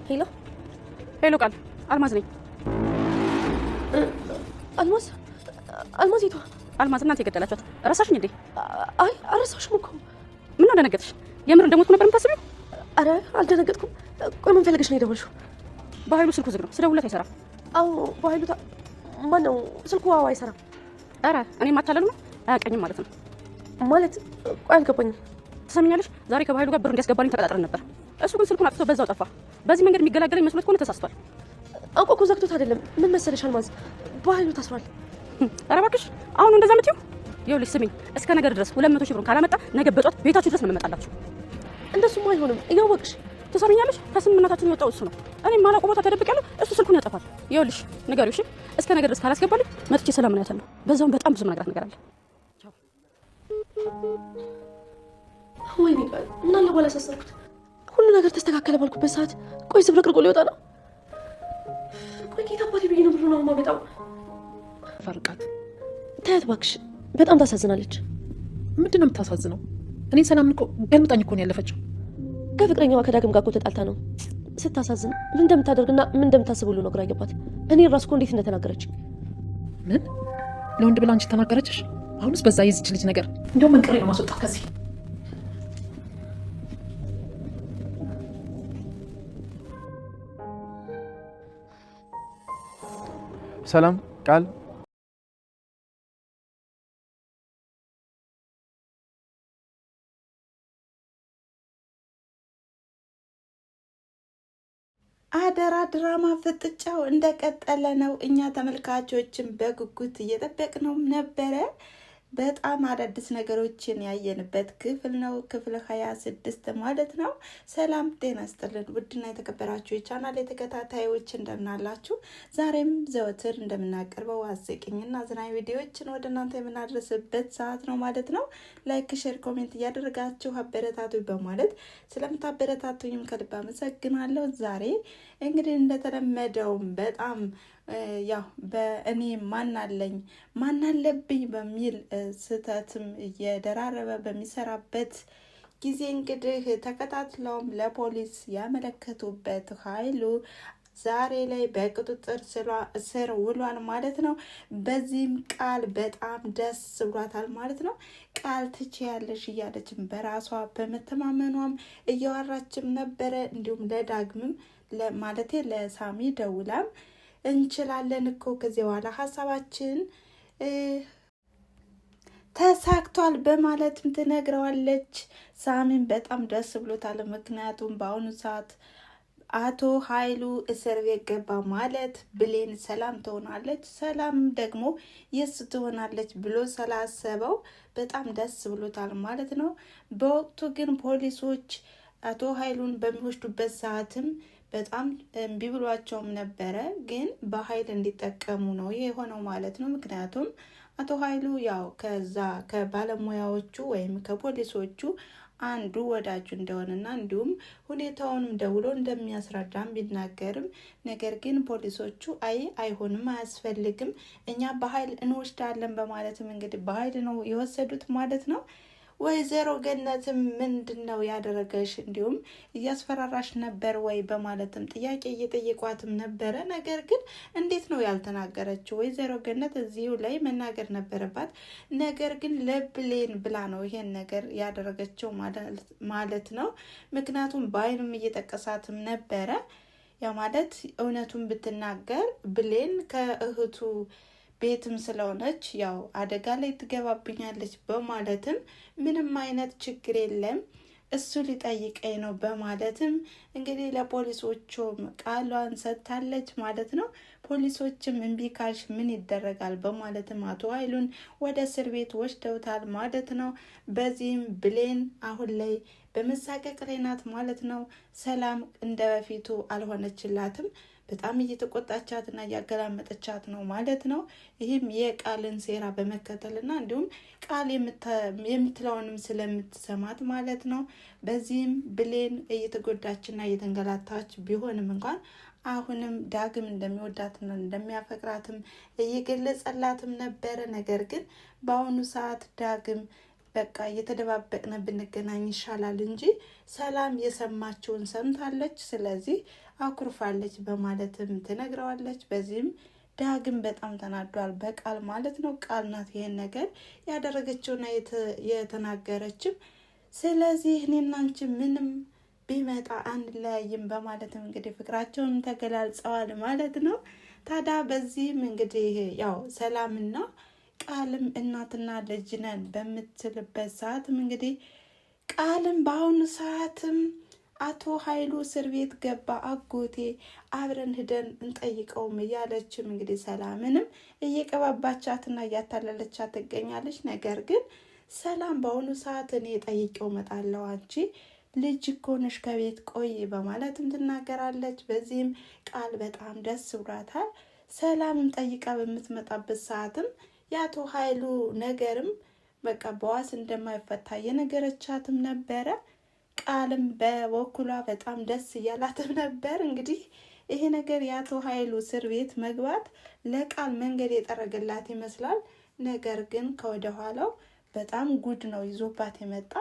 ሄሎ ሄሎ፣ ቃል አልማዝ ነኝ። አልማዝ ይቷ አልማዝ እናንተ የገደላችኋት ረሳሽኝ እንዴ? አይ አረሳሽም እኮ። ምን ደነገጥሽ? የምር እንደሞትኩ ነበር የምታስቢው? አረ አልደነገጥኩም። ቆይ ምን ፈልገሽ ነው የደወልሽው? በኃይሉ ስልኩ ዝግ ነው፣ ስደውልለት አይሰራም። አዎ በኃይሉ ማን ነው ስልኩ? አዎ አይሰራም። አረ እኔ ማታለሉ ነው፣ አያውቀኝም ማለት ነው። ማለት ቆይ አልገባኝም። ትሰሚኛለሽ? ዛሬ ከባኃይሉ ጋር ብር እንዲያስገባልኝ ተቀጣጥረን ነበር። እሱ ግን ስልኩን አጥፍቶ በዛው ጠፋ። በዚህ መንገድ የሚገላገለኝ መስሎት ከሆነ ተሳስቷል። አውቆ እኮ ዘግቶት አይደለም። ምን መሰለሽ አልማዝ፣ በኃይሉ ታስሯል። አረ እባክሽ አሁን እንደዛ የምትይው? ይኸውልሽ ስሚኝ፣ እስከ ነገ ድረስ 200 ሺህ ብሩን ካላመጣ ነገ በጧት ቤታችሁ ድረስ ነው የምመጣላችሁ። እንደሱማ አይሆንም። እያወቅሽ ትሰሚኛለሽ? ከስምምነታችን የወጣው እሱ ነው። እኔ ማላውቀው ቦታ ተደብቄያለሁ፣ እሱ ስልኩን ያጠፋል። ይኸውልሽ ንገሪው እሺ። እስከ ነገ ድረስ ካላስገባልኝ መጥቼ ሰላም ነው ያተለው። በዛውም በጣም ብዙ ነገር አለ። ወይኔ ቃል ምን አለ በኋላ ሳሰርኩት። ሁሉ ነገር ተስተካከለ ባልኩበት ሰዓት ቆይ ዝብርቅርቁ ሊወጣ ነው። ቆይ ጌታ አባቴ ብዬ ነው ብሎ ነው ማመጣው። ፈርቃት ታያት እባክሽ፣ በጣም ታሳዝናለች። ምንድን ነው የምታሳዝነው? እኔ ሰላም እኮ ገልምጣኝ እኮ ነው ያለፈችው። ከፍቅረኛዋ ከዳግም ጋር እኮ ተጣልታ ነው። ስታሳዝን ምን እንደምታደርግና ምን እንደምታስብ ሁሉ ነው ግራ ገባት። እኔ ራሱ እኮ እንዴት እንደተናገረች። ምን ለወንድ ብላ አንቺ ተናገረችሽ? አሁንስ በዛ የዚች ልጅ ነገር እንደውም መንቀሬ ነው ማስወጣት ከዚህ። ሰላም ቃል አደራ ድራማ ፍጥጫው እንደቀጠለ ነው። እኛ ተመልካቾችን በጉጉት እየጠበቅነው ነበረ። በጣም አዳዲስ ነገሮችን ያየንበት ክፍል ነው። ክፍል 26 ማለት ነው። ሰላም ጤና ይስጥልን ውድና የተከበራችሁ የቻናል ተከታታዮች እንደምናላችሁ። ዛሬም ዘወትር እንደምናቀርበው አስቂኝና አዝናኝ ቪዲዮዎችን ወደ እናንተ የምናደርስበት ሰዓት ነው ማለት ነው። ላይክ፣ ሼር፣ ኮሜንት እያደረጋችሁ አበረታቱኝ በማለት ስለምታበረታቱኝም ከልብ አመሰግናለሁ። ዛሬ እንግዲህ እንደተለመደው በጣም ያው በእኔ ማናለብኝ በሚል ስህተትም እየደራረበ በሚሰራበት ጊዜ እንግዲህ ተከታትለውም ለፖሊስ ያመለከቱበት ኃይሉ ዛሬ ላይ በቁጥጥር ስር ውሏል ማለት ነው። በዚህም ቃል በጣም ደስ ብሏታል ማለት ነው። ቃል ትችያለሽ እያለችም በራሷ በመተማመኗም እያወራችም ነበረ። እንዲሁም ለዳግምም ማለቴ ለሳሚ ደውላም እንችላለን እኮ ከዚህ በኋላ ሀሳባችን ተሳክቷል በማለትም ትነግረዋለች። ሳሚን በጣም ደስ ብሎታል። ምክንያቱም በአሁኑ ሰዓት አቶ ኃይሉ እስር ቤት ገባ ማለት ብሌን ሰላም ትሆናለች፣ ሰላም ደግሞ የሱ ትሆናለች ብሎ ስላሰበው በጣም ደስ ብሎታል ማለት ነው። በወቅቱ ግን ፖሊሶች አቶ ኃይሉን በሚወስዱበት ሰዓትም በጣም እምቢ ብሏቸውም ነበረ። ግን በኃይል እንዲጠቀሙ ነው የሆነው ማለት ነው። ምክንያቱም አቶ ኃይሉ ያው ከዛ ከባለሙያዎቹ ወይም ከፖሊሶቹ አንዱ ወዳጁ እንደሆነና እንዲሁም ሁኔታውንም ደውሎ እንደሚያስረዳም ቢናገርም ነገር ግን ፖሊሶቹ አይሆንም፣ አያስፈልግም፣ እኛ በኃይል እንወስዳለን በማለትም እንግዲህ በኃይል ነው የወሰዱት ማለት ነው። ወይዘሮ ገነትም ምንድን ነው ያደረገሽ? እንዲሁም እያስፈራራሽ ነበር ወይ በማለትም ጥያቄ እየጠየቋትም ነበረ። ነገር ግን እንዴት ነው ያልተናገረችው? ወይዘሮ ገነት እዚሁ ላይ መናገር ነበረባት። ነገር ግን ለብሌን ብላ ነው ይሄን ነገር ያደረገችው ማለት ነው። ምክንያቱም በአይኑም እየጠቀሳትም ነበረ። ያ ማለት እውነቱን ብትናገር ብሌን ከእህቱ ቤትም ስለሆነች ያው አደጋ ላይ ትገባብኛለች በማለትም ምንም አይነት ችግር የለም እሱ ሊጠይቀኝ ነው በማለትም እንግዲህ ለፖሊሶቹም ቃሏን ሰጥታለች ማለት ነው። ፖሊሶችም እምቢ ካልሽ ምን ይደረጋል በማለትም አቶ ኃይሉን ወደ እስር ቤት ወስደውታል ማለት ነው። በዚህም ብሌን አሁን ላይ በመሳቀቅ ላይ ናት ማለት ነው። ሰላም እንደ በፊቱ አልሆነችላትም። በጣም እየተቆጣቻትና እያገላመጠቻት ነው ማለት ነው። ይህም የቃልን ሴራ በመከተልና እንዲሁም ቃል የምትለውንም ስለምትሰማት ማለት ነው። በዚህም ብሌን እየተጎዳችና እየተንገላታች ቢሆንም እንኳን አሁንም ዳግም እንደሚወዳትና እንደሚያፈቅራትም እየገለጸላትም ነበረ። ነገር ግን በአሁኑ ሰዓት ዳግም በቃ እየተደባበቅን ብንገናኝ ይሻላል እንጂ ሰላም የሰማችውን ሰምታለች፣ ስለዚህ አኩርፋለች በማለትም ትነግረዋለች። በዚህም ዳግም በጣም ተናዷል፣ በቃል ማለት ነው። ቃል ናት ይሄን ነገር ያደረገችውና የተናገረችም። ስለዚህ እኔና አንቺ ምንም ቢመጣ አንለያይም በማለትም እንግዲህ ፍቅራቸውን ተገላልጸዋል ማለት ነው። ታዲያ በዚህም እንግዲህ ያው ሰላምና ቃልም እናትና ልጅ ነን በምትልበት ሰዓትም እንግዲህ ቃልም በአሁኑ ሰዓትም አቶ ኃይሉ እስር ቤት ገባ፣ አጎቴ አብረን ሂደን እንጠይቀውም እያለችም እንግዲህ ሰላምንም እየቀባባቻትና እያታለለቻት ትገኛለች። ነገር ግን ሰላም በአሁኑ ሰዓት እኔ ጠይቄው እመጣለሁ፣ አንቺ ልጅ እኮ ነሽ ከቤት ቆይ በማለትም ትናገራለች። በዚህም ቃል በጣም ደስ ብሏታል። ሰላምም ጠይቃ በምትመጣበት ሰዓትም የአቶ ኃይሉ ነገርም በቃ በዋስ እንደማይፈታ የነገረቻትም ነበረ። ቃልም በበኩሏ በጣም ደስ እያላትም ነበር። እንግዲህ ይሄ ነገር የአቶ ኃይሉ እስር ቤት መግባት ለቃል መንገድ የጠረገላት ይመስላል። ነገር ግን ከወደ ኋላው በጣም ጉድ ነው ይዞባት የመጣ።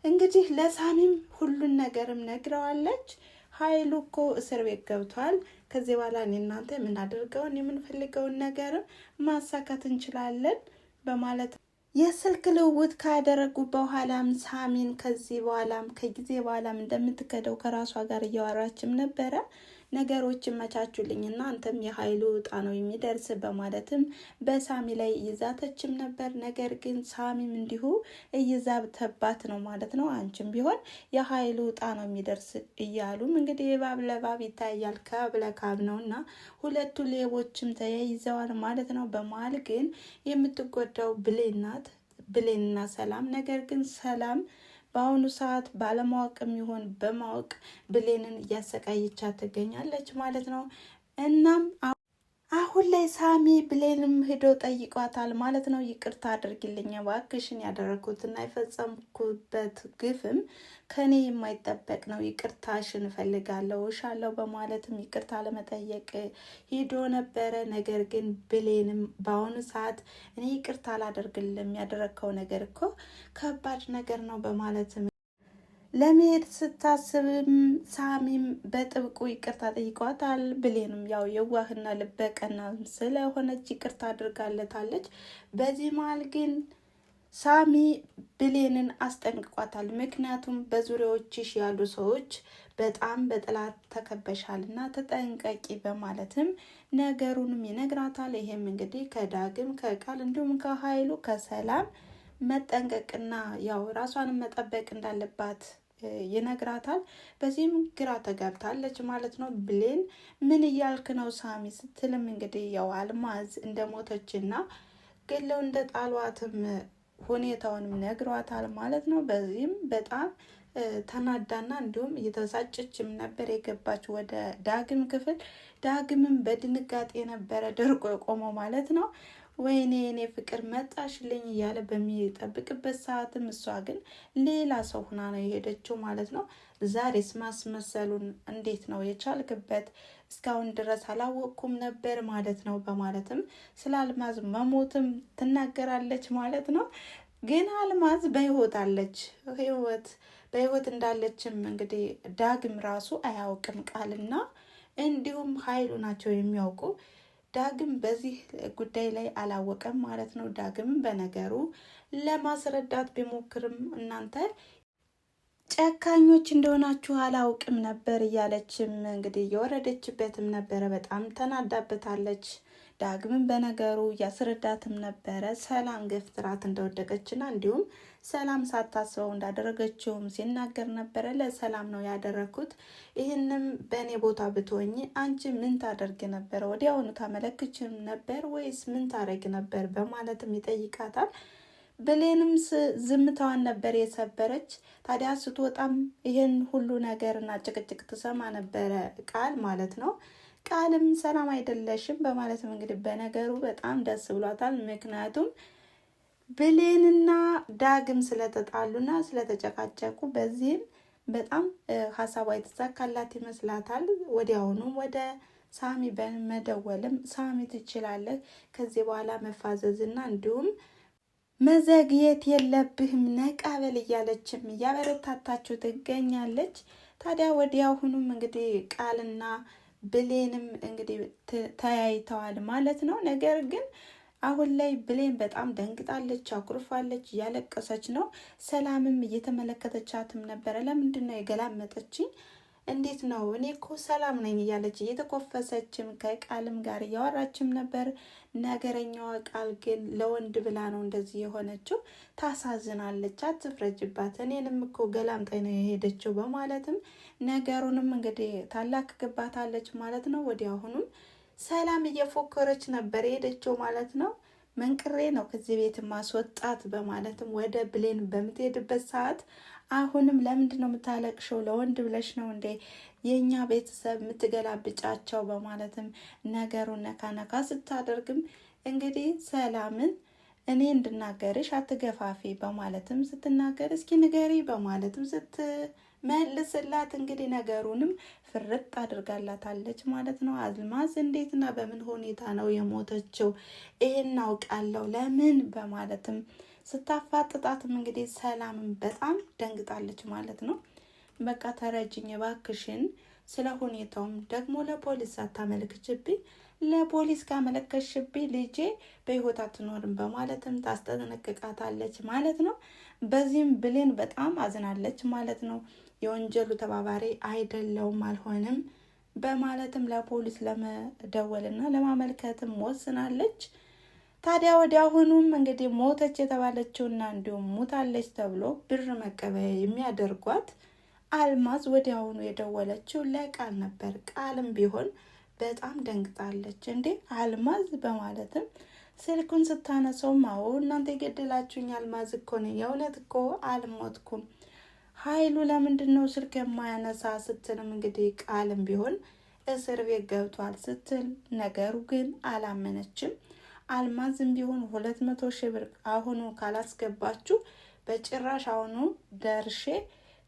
እንግዲህ ለሳሚም ሁሉን ነገርም ነግረዋለች። ኃይሉ እኮ እስር ቤት ገብቷል። ከዚህ በኋላ እኔ እናንተ የምናደርገውን የምንፈልገውን ነገርም ማሳካት እንችላለን በማለት የስልክ ልውውጥ ካደረጉ በኋላም ሳሚን ከዚህ በኋላም ከጊዜ በኋላም እንደምትከደው ከራሷ ጋር እያወራችም ነበረ። ነገሮችን መቻቹልኝና አንተም የኃይሉ እጣ ነው የሚደርስ በማለትም በሳሚ ላይ እይዛተችም ነበር። ነገር ግን ሳሚም እንዲሁ እይዛተባት ነው ማለት ነው። አንቺም ቢሆን የኃይሉ እጣ ነው የሚደርስ እያሉም እንግዲህ እባብ ለእባብ ይታያል ካብ ለካብ ነው እና ሁለቱ ሌቦችም ተያይዘዋል ማለት ነው። በመሀል ግን የምትጎዳው ብሌን ናት፣ ብሌንና ሰላም። ነገር ግን ሰላም በአሁኑ ሰዓት ባለማወቅም ይሆን በማወቅ ብሌንን እያሰቃየቻት ትገኛለች ማለት ነው። እናም አሁን ላይ ሳሚ ብሌንም ሂዶ ጠይቋታል ማለት ነው። ይቅርታ አድርጊልኝ እባክሽን፣ ያደረግኩትና የፈጸምኩበት ግፍም ከኔ የማይጠበቅ ነው፣ ይቅርታሽን እፈልጋለሁ እሻለሁ በማለትም ይቅርታ ለመጠየቅ ሂዶ ነበረ። ነገር ግን ብሌንም በአሁኑ ሰዓት እኔ ይቅርታ አላደርግልም፣ ያደረግከው ነገር እኮ ከባድ ነገር ነው በማለትም ለመሄድ ስታስብም ሳሚም በጥብቁ ይቅርታ ጠይቋታል። ብሌንም ያው የዋህና ልበቀና ስለሆነች ይቅርታ አድርጋለታለች። በዚህ መሀል ግን ሳሚ ብሌንን አስጠንቅቋታል። ምክንያቱም በዙሪያዎችሽ ያሉ ሰዎች በጣም በጠላት ተከበሻል እና ተጠንቀቂ በማለትም ነገሩንም ይነግራታል። ይሄም እንግዲህ ከዳግም ከቃል እንዲሁም ከኃይሉ ከሰላም መጠንቀቅና ያው ራሷንም መጠበቅ እንዳለባት ይነግራታል። በዚህም ግራ ተጋብታለች ማለት ነው። ብሌን ምን እያልክ ነው ሳሚ ስትልም እንግዲህ ያው አልማዝ እንደሞተችና ገለው እንደ ጣሏትም ሁኔታውንም ነግሯታል ማለት ነው። በዚህም በጣም ተናዳና እንዲሁም እየተሳጨችም ነበር የገባች ወደ ዳግም ክፍል። ዳግምም በድንጋጤ ነበረ ደርቆ የቆመው ማለት ነው። ወይኔ የኔ ፍቅር መጣሽልኝ እያለ በሚጠብቅበት ሰዓትም እሷ ግን ሌላ ሰው ሆና ነው የሄደችው ማለት ነው። ዛሬስ ማስመሰሉን እንዴት ነው የቻልክበት? እስካሁን ድረስ አላወቅኩም ነበር ማለት ነው በማለትም ስለ አልማዝ መሞትም ትናገራለች ማለት ነው። ግን አልማዝ በህይወት አለች። በህይወት እንዳለችም እንግዲህ ዳግም ራሱ አያውቅም። ቃልና እንዲሁም ኃይሉ ናቸው የሚያውቁ። ዳግም በዚህ ጉዳይ ላይ አላወቀም ማለት ነው። ዳግም በነገሩ ለማስረዳት ቢሞክርም እናንተ ጨካኞች እንደሆናችሁ አላውቅም ነበር እያለችም እንግዲህ እየወረደችበትም ነበረ። በጣም ተናዳበታለች። ዳግምም በነገሩ እያስረዳትም ነበረ። ሰላም ገፍትራት እንደወደቀችና እንዲሁም ሰላም ሳታስበው እንዳደረገችውም ሲናገር ነበረ። ለሰላም ነው ያደረኩት፣ ይህንም በእኔ ቦታ ብትሆኝ አንቺ ምን ታደርግ ነበረ? ወዲያውኑ ታመለክችም ነበር ወይስ ምን ታደርግ ነበር? በማለትም ይጠይቃታል። ብሌንም ዝምታዋን ነበር የሰበረች። ታዲያ ስትወጣም ይህን ሁሉ ነገርና ጭቅጭቅ ትሰማ ነበረ ቃል ማለት ነው። ቃልም ሰላም አይደለሽም በማለትም እንግዲህ በነገሩ በጣም ደስ ብሏታል። ምክንያቱም ብሌንና ዳግም ስለተጣሉና ስለተጨቃጨቁ በዚህም በጣም ሀሳቧ የተሳካላት ይመስላታል። ወዲያውኑም ወደ ሳሚ በመደወልም ሳሚ ትችላለህ ከዚህ በኋላ መፋዘዝና እንዲሁም መዘግየት የለብህም ነቃበል እያለችም እያበረታታችሁ ትገኛለች። ታዲያ ወዲያውኑም እንግዲህ ቃልና ብሌንም እንግዲህ ተያይተዋል ማለት ነው። ነገር ግን አሁን ላይ ብሌን በጣም ደንግጣለች፣ አኩርፋለች፣ እያለቀሰች ነው። ሰላምም እየተመለከተቻትም ነበረ። ለምንድን ነው የገላመጠችኝ? እንዴት ነው? እኔ እኮ ሰላም ነኝ እያለች እየተኮፈሰችም ከቃልም ጋር እያወራችም ነበር። ነገረኛዋ ቃል ግን ለወንድ ብላ ነው እንደዚህ የሆነችው። ታሳዝናለች፣ አትፍረጅባት። እኔንም እኮ ገላምጣኝ ነው የሄደችው በማለትም ነገሩንም እንግዲህ ታላቅቅባታለች ማለት ነው። ወዲያውኑም ሰላም እየፎከረች ነበር የሄደችው ማለት ነው። መንቅሬ ነው ከዚህ ቤት ማስወጣት በማለትም ወደ ብሌን በምትሄድበት ሰዓት አሁንም ለምንድን ነው የምታለቅሸው? ለወንድ ብለሽ ነው እንዴ የእኛ ቤተሰብ የምትገላብጫቸው? በማለትም ነገሩን ነካ ነካ ስታደርግም እንግዲህ ሰላምን እኔ እንድናገርሽ አትገፋፊ በማለትም ስትናገር እስኪ ንገሪ በማለትም ስትመልስላት እንግዲህ ነገሩንም ፍርጥ አድርጋላታለች ማለት ነው። አልማዝ እንዴትና በምን ሁኔታ ነው የሞተችው? ይሄን አውቃለሁ ለምን በማለትም ስታፋጥጣትም እንግዲህ ሰላምን በጣም ደንግጣለች ማለት ነው። በቃ ተረጅኝ እባክሽን፣ ስለ ሁኔታውም ደግሞ ለፖሊስ አታመልክችብኝ፣ ለፖሊስ ካመለከሽብኝ ልጄ በህይወት አትኖርም በማለትም ታስጠነቅቃታለች ማለት ነው። በዚህም ብሌን በጣም አዝናለች ማለት ነው። የወንጀሉ ተባባሪ አይደለውም አልሆንም በማለትም ለፖሊስ ለመደወልና ለማመልከትም ወስናለች። ታዲያ ወዲያውኑም እንግዲህ ሞተች የተባለችውና እንዲሁም ሙታለች ተብሎ ብር መቀበያ የሚያደርጓት አልማዝ ወዲያውኑ የደወለችው ለቃል ነበር። ቃልም ቢሆን በጣም ደንግጣለች። እንዴ አልማዝ በማለትም ስልኩን ስታነሰውም አዎ እናንተ የገደላችሁኝ አልማዝ እኮ ነኝ፣ የእውነት እኮ አልሞትኩም፣ ኃይሉ ለምንድን ነው ስልክ የማያነሳ ስትልም እንግዲህ ቃልም ቢሆን እስር ቤት ገብቷል ስትል ነገሩ ግን አላመነችም። አልማዝም ቢሆን 200,000 ብር አሁኑ ካላስገባችሁ በጭራሽ አሁኑ ደርሼ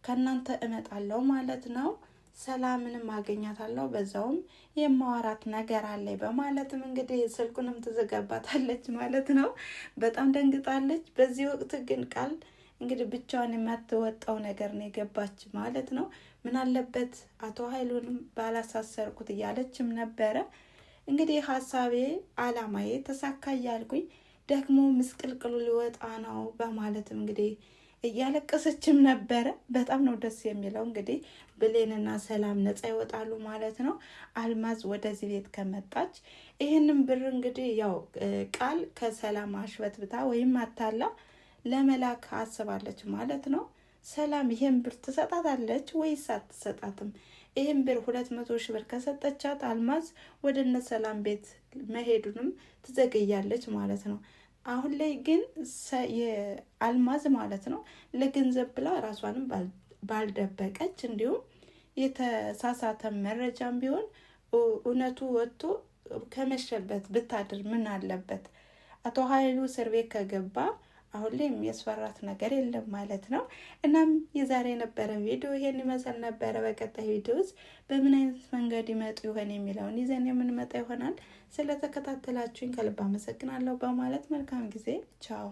ከእናንተ እመጣለሁ ማለት ነው፣ ሰላምንም አገኛታለሁ፣ በዛውም የማዋራት ነገር አለኝ በማለትም እንግዲህ ስልኩንም ትዘጋባታለች ማለት ነው። በጣም ደንግጣለች። በዚህ ወቅት ግን ቃል እንግዲህ ብቻዋን የማትወጣው ነገር ነው የገባች ማለት ነው። ምን አለበት አቶ ኃይሉንም ባላሳሰርኩት እያለችም ነበረ። እንግዲህ ሀሳቤ አላማዬ ተሳካ እያልኩኝ ደግሞ ምስቅልቅሉ ሊወጣ ነው በማለትም እንግዲህ እያለቀሰችም ነበረ። በጣም ነው ደስ የሚለው። እንግዲህ ብሌንና ሰላም ነጻ ይወጣሉ ማለት ነው። አልማዝ ወደዚህ ቤት ከመጣች ይህንም ብር እንግዲህ ያው ቃል ከሰላም አሽበትብታ ወይም አታላ ለመላክ አስባለች ማለት ነው። ሰላም ይሄን ብር ትሰጣታለች ወይስ አትሰጣትም? ይህም ብር 200,000 ብር ከሰጠቻት አልማዝ ወደ እነ ሰላም ቤት መሄዱንም ትዘገያለች ማለት ነው። አሁን ላይ ግን የአልማዝ ማለት ነው ለገንዘብ ብላ ራሷንም ባልደበቀች፣ እንዲሁም የተሳሳተ መረጃም ቢሆን እውነቱ ወጥቶ ከመሸበት ብታድር ምን አለበት? አቶ ኃይሉ እስር ቤት ከገባ አሁን ላይ የሚያስፈራት ነገር የለም ማለት ነው። እናም የዛሬ የነበረ ቪዲዮ ይሄን ይመስል ነበረ። በቀጣይ ቪዲዮስ በምን አይነት መንገድ ይመጡ ይሆን የሚለውን ይዘን የምንመጣ ይሆናል። ስለተከታተላችሁኝ ከልብ አመሰግናለሁ በማለት መልካም ጊዜ፣ ቻው።